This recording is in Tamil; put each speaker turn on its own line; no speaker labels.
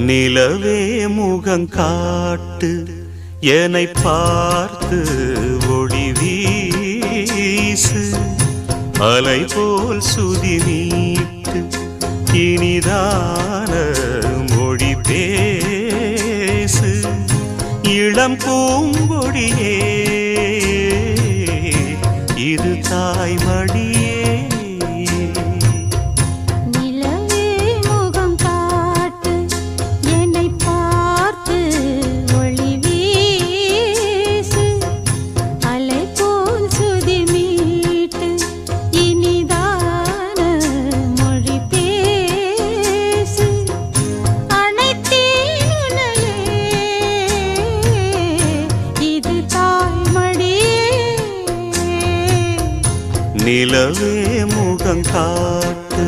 நிலவே முகங்காட்டு என்னை பார்த்து ஒளி வீசு அலை போல் சுதி நீட்டு இனிதான மொழி பேசு இளம் பூங்கொடியே இது தாய்மடியே நிலவே முகங்காட்டு